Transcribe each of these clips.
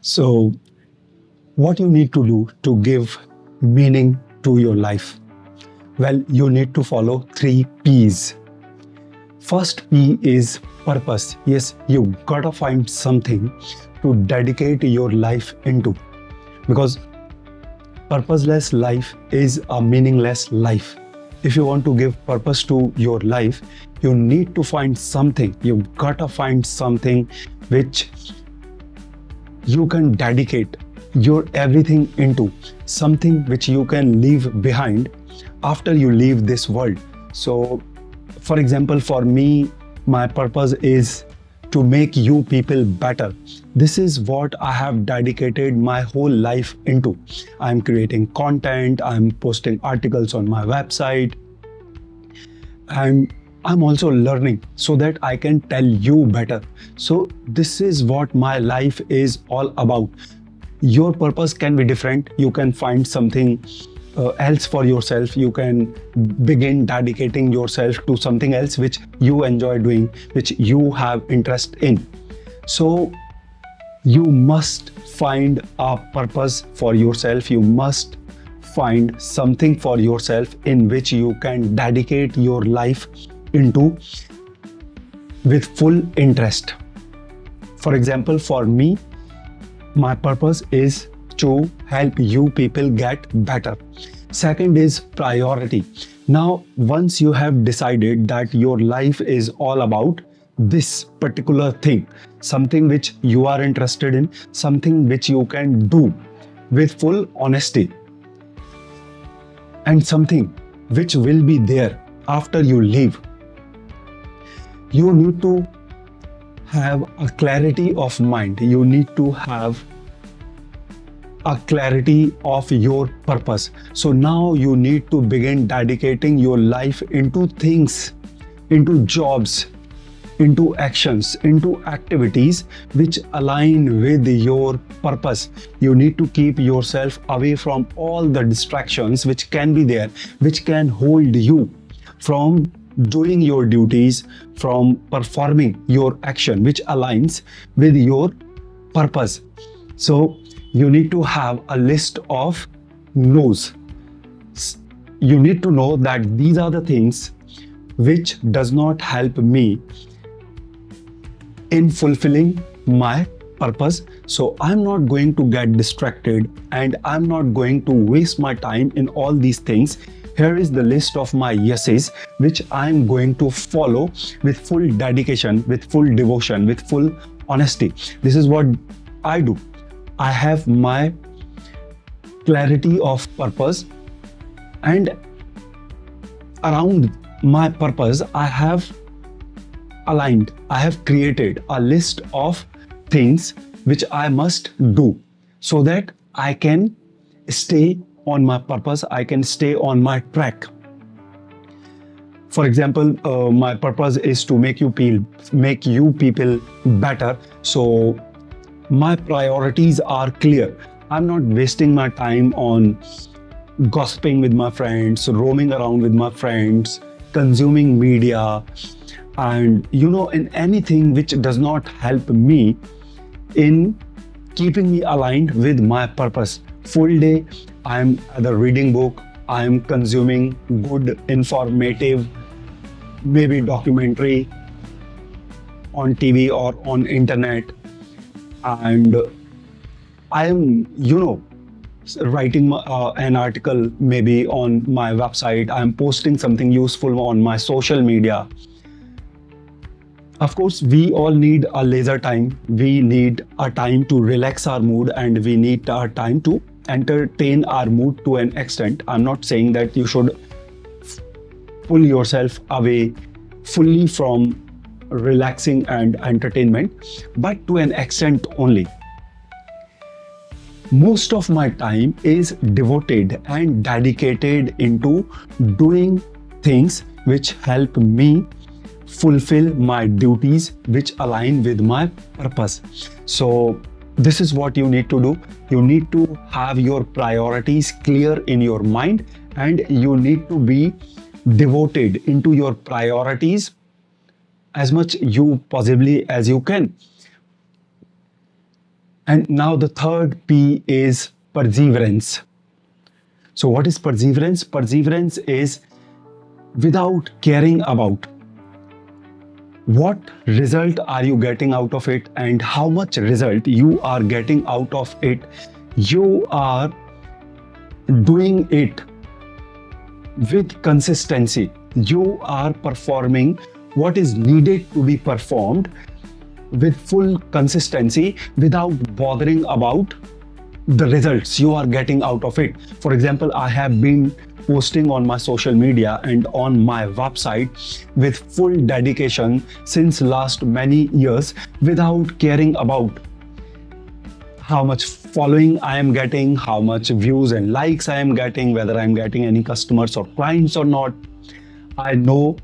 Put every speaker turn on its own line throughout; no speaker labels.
So, what you need to do to give meaning to your life? Well, you need to follow three P's. First P is purpose. Yes, you gotta find something to dedicate your life into because purposeless life is a meaningless life. If you want to give purpose to your life, you need to find something. You gotta find something which you can dedicate your everything into, something which you can leave behind after you leave this world. So, for example, for me, my purpose is to make you people better. This is what I have dedicated my whole life into. I'm creating content, I'm posting articles on my website, and I'm also learning so that I can tell you better. So, this is what my life is all about. Your purpose can be different. You can find something else for yourself. You can begin dedicating yourself to something else which you enjoy doing, which you have interest in. So, you must find a purpose for yourself. You must find something for yourself in which you can dedicate your life into with full interest. For example, for me, my purpose is to help you people get better. Second is priority. Now, once you have decided that your life is all about this particular thing, something which you are interested in, something which you can do with full honesty, and something which will be there after you leave, you need to have a clarity of mind. You need to have a clarity of your purpose. So now you need to begin dedicating your life into things, into jobs, into actions, into activities which align with your purpose. You need to keep yourself away from all the distractions which can be there, which can hold you from doing your duties, from performing your action which aligns with your purpose. So you need to have a list of no's. You need to know that these are the things which does not help me in fulfilling my purpose. So I'm not going to get distracted and I'm not going to waste my time in all these things. Here is the list of my yeses, which I'm going to follow with full dedication, with full devotion, with full honesty. This is what I do. I have my clarity of purpose, and around my purpose, I have created a list of things which I must do so that I can stay on my purpose, I can stay on my track. For example, my purpose is to make you people better. So my priorities are clear. I'm not wasting my time on gossiping with my friends, roaming around with my friends, consuming media, and in anything which does not help me in keeping me aligned with my purpose. Full day, I'm either reading book, I'm consuming good, informative, maybe documentary on TV or on internet, and I am, writing an article maybe on my website. I'm posting something useful on my social media. Of course, we all need a leisure time. We need a time to relax our mood, and we need a time to entertain our mood to an extent. I'm not saying that you should pull yourself away fully from relaxing and entertainment, but to an extent only. Most of my time is devoted and dedicated into doing things which help me fulfill my duties, which align with my purpose. So this is what you need to do. You need to have your priorities clear in your mind, and you need to be devoted into your priorities as much you possibly as you can. And now the third P is perseverance. So what is perseverance? Perseverance is without caring about what result are you getting out of it and how much result you are getting out of it. You are doing it with consistency. You are performing what is needed to be performed with full consistency without bothering about the results you are getting out of it. For example, I have been posting on my social media and on my website with full dedication since last many years without caring about how much following I am getting, how much views and likes I am getting, whether I am getting any customers or clients or not. I know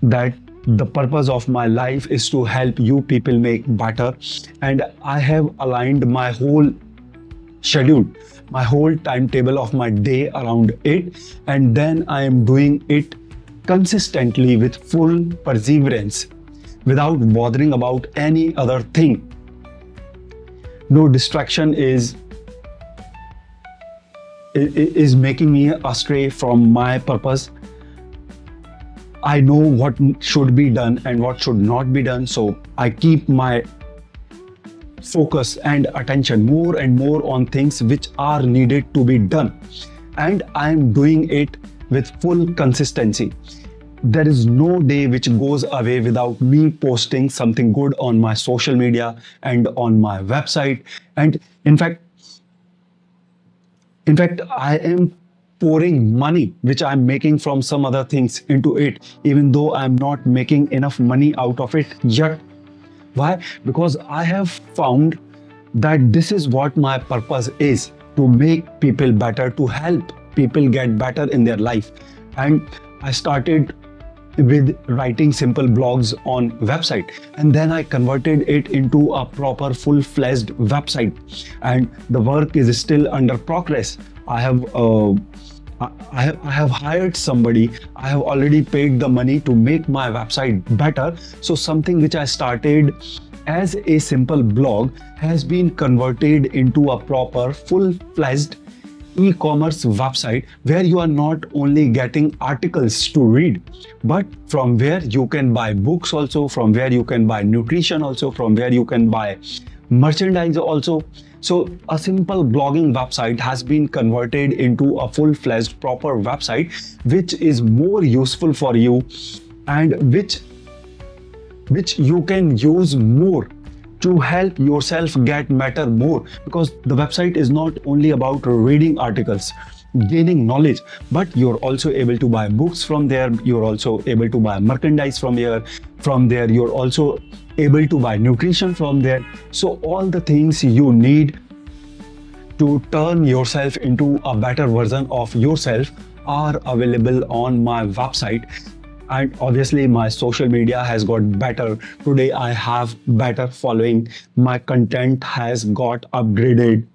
that the purpose of my life is to help you people make better, and I have aligned my whole schedule, my whole timetable of my day around it, and then I am doing it consistently with full perseverance without bothering about any other thing. No distraction is making me astray from my purpose. I know what should be done and what should not be done, so I keep my focus and attention more and more on things which are needed to be done, and I am doing it with full consistency. There is no day which goes away without me posting something good on my social media and on my website. And in fact, I am pouring money which I'm making from some other things into it, even though I'm not making enough money out of it yet. Why? Because I have found that this is what my purpose is: to make people better, to help people get better in their life. And I started with writing simple blogs on website, and then I converted it into a proper full-fledged website, and the work is still under progress. I have hired somebody. I have already paid the money to make my website better. So something which I started as a simple blog has been converted into a proper full-fledged e-commerce website where you are not only getting articles to read, but from where you can buy books also, from where you can buy nutrition also, from where you can buy merchandise also. So a simple blogging website has been converted into a full-fledged proper website which is more useful for you, and which you can use more to help yourself get better more, because the website is not only about reading articles, gaining knowledge, but you're also able to buy books from there. You're also able to buy merchandise from here. From there, you're also able to buy nutrition from there. So all the things you need to turn yourself into a better version of yourself are available on my website. And obviously my social media has got better. Today I have better following. My content has got upgraded,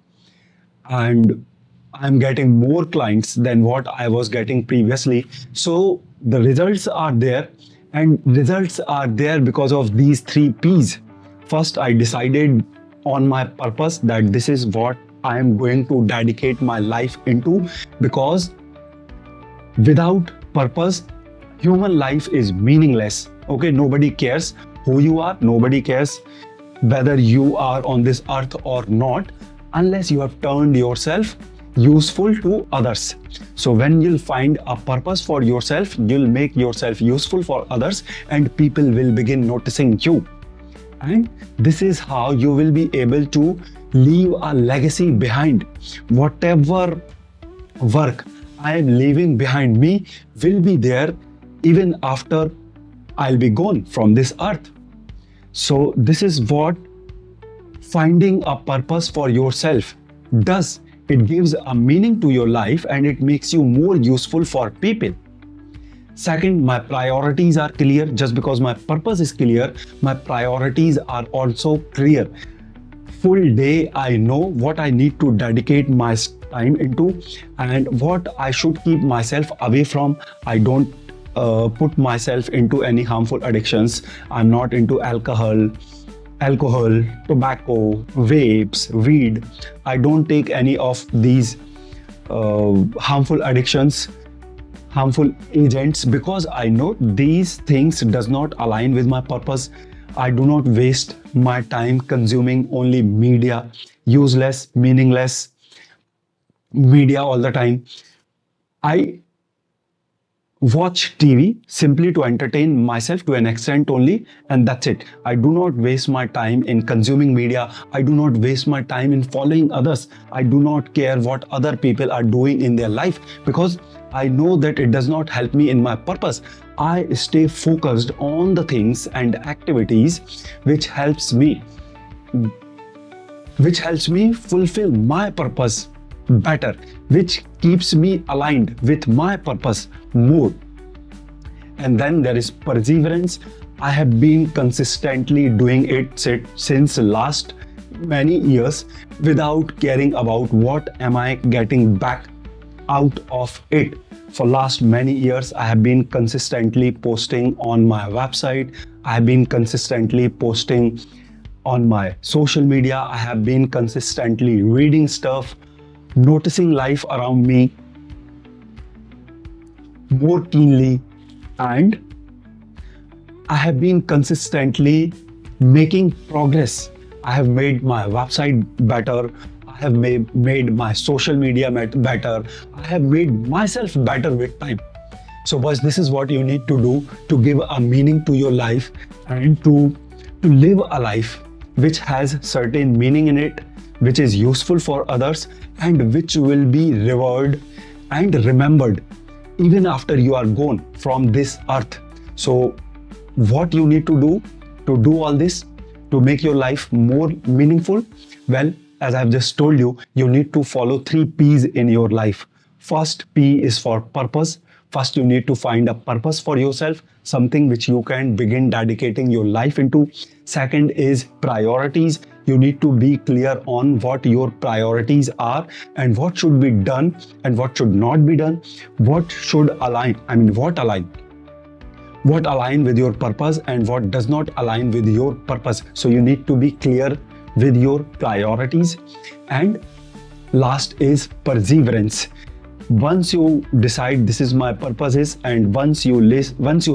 and I'm getting more clients than what I was getting previously. So the results are there, and results are there because of these 3 P's. First, I decided on my purpose that this is what I am going to dedicate my life into, because without purpose, human life is meaningless. Okay, nobody cares who you are, nobody cares whether you are on this earth or not, unless you have turned yourself useful to others. So when you'll find a purpose for yourself, you'll make yourself useful for others, and people will begin noticing you. And this is how you will be able to leave a legacy behind. Whatever work I am leaving behind me will be there even after I'll be gone from this earth. So this is what finding a purpose for yourself does. It gives a meaning to your life, and it makes you more useful for people. Second, my priorities are clear. Just because my purpose is clear, my priorities are also clear. Full day, I know what I need to dedicate my time into and what I should keep myself away from. I don't put myself into any harmful addictions. I'm not into alcohol, alcohol, tobacco, vapes, weed. I don't take any of these harmful addictions, harmful agents, because I know these things does not align with my purpose. I do not waste my time consuming only media, useless, meaningless media all the time. I watch TV simply to entertain myself to an extent only, and that's it. I do not waste my time in consuming media. I do not waste my time in following others. I do not care what other people are doing in their life, because I know that it does not help me in my purpose. I stay focused on the things and activities which helps me fulfill my purpose better, which keeps me aligned with my purpose more. And then there is perseverance. I have been consistently doing it since last many years without caring about what am I getting back out of it. For last many years, I have been consistently posting on my website. I have been consistently posting on my social media. I have been consistently reading stuff, noticing life around me more keenly, and I have been consistently making progress. I have made my website better. I have made my social media better. I have made myself better with time. So, boys, this is what you need to do to give a meaning to your life and to live a life which has certain meaning in it, which is useful for others, and which will be rewarded and remembered even after you are gone from this earth. So, what you need to do all this, to make your life more meaningful? Well, as I've just told you, you need to follow 3 P's in your life. First P is for purpose. First, you need to find a purpose for yourself, something which you can begin dedicating your life into. Second is priorities. You need to be clear on what your priorities are and what should be done and what should not be done. What should align? What align with your purpose and what does not align with your purpose. So you need to be clear with your priorities. And last is perseverance. Once you decide this is my purpose, and once you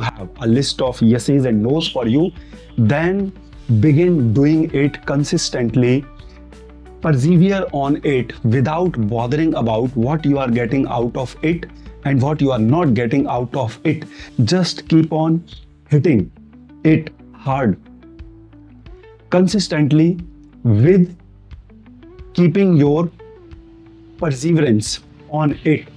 have a list of yeses and nos for you, then begin doing it consistently. Persevere on it without bothering about what you are getting out of it and what you are not getting out of it. Just keep on hitting it hard consistently, with keeping your perseverance on it.